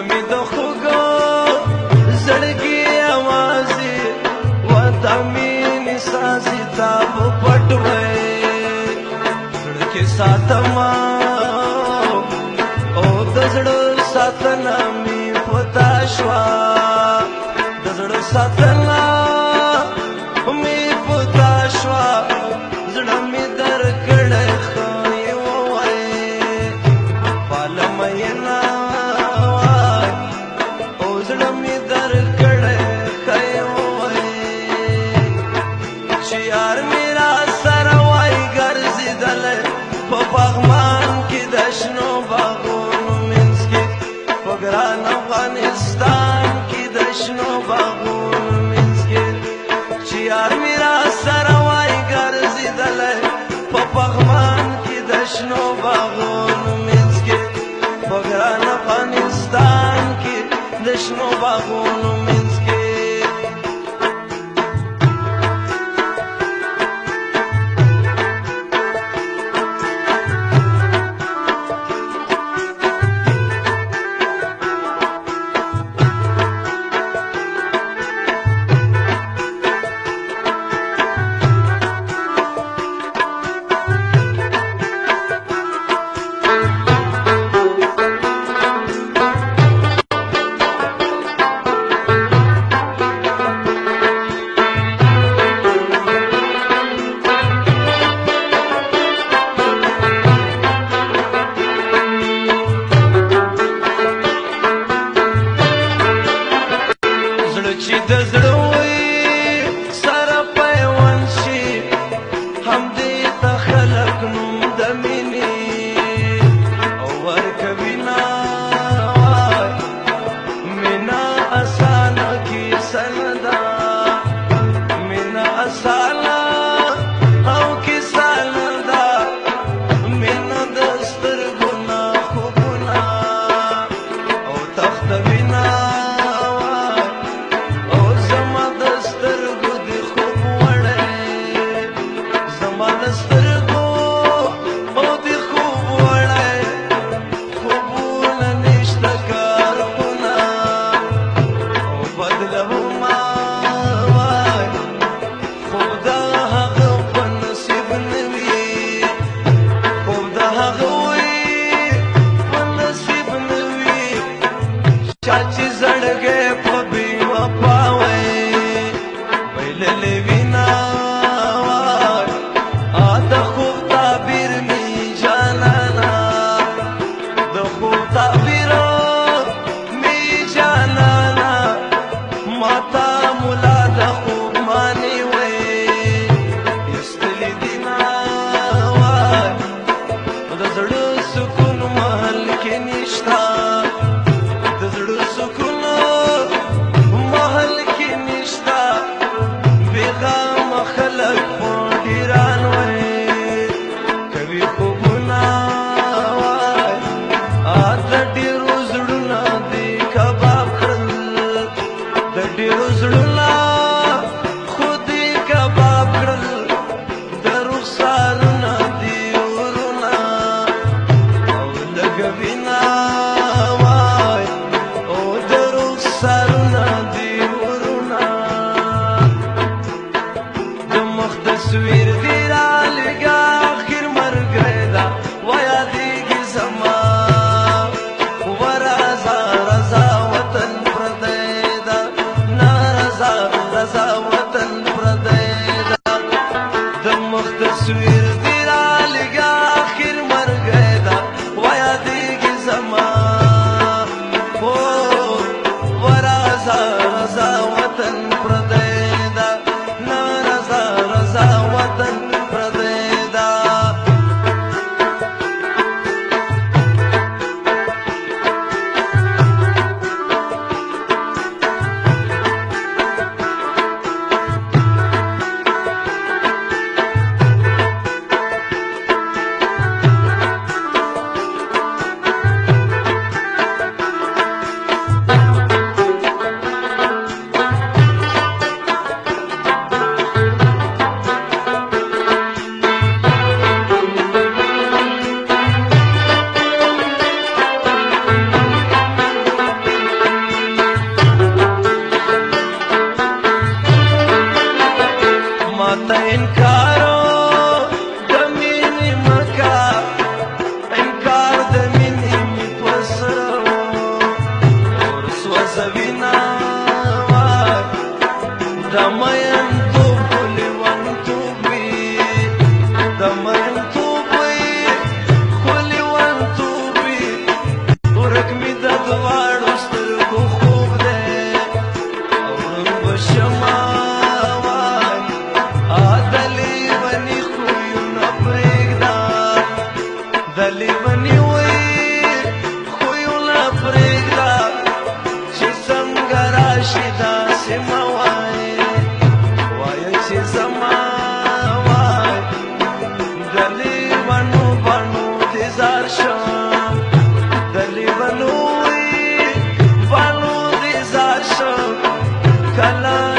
مې د خوږو زړګي اوازې وطا مینې سازي تا په پټ وی زړه کې ساتما او د زړه ساتنه مې پتا شوه د زړه ساتنه مې پتا شوه زړه مې درکړی ښه یې ووایې پالم یې نه وای او زړه مې درکړی ښه یې ووایې چې یار مې را سره وای ګرځېدلی په پغمان کې د شنو باغونو منځ کې په ګران افغانستان کې د شنو باغونو منځ کې چې یار مې را سره وای ګرځېدلی په پغمان کې د شنو باغونو منځ کې په ګران افغانستان کې د شنو باغونو منځ کې پرېږده چې څنګه راشي داسې مه وایې وایه چې زما وای د لیونو بڼو دې زار شم د لیونو بڼو دې زار شم کله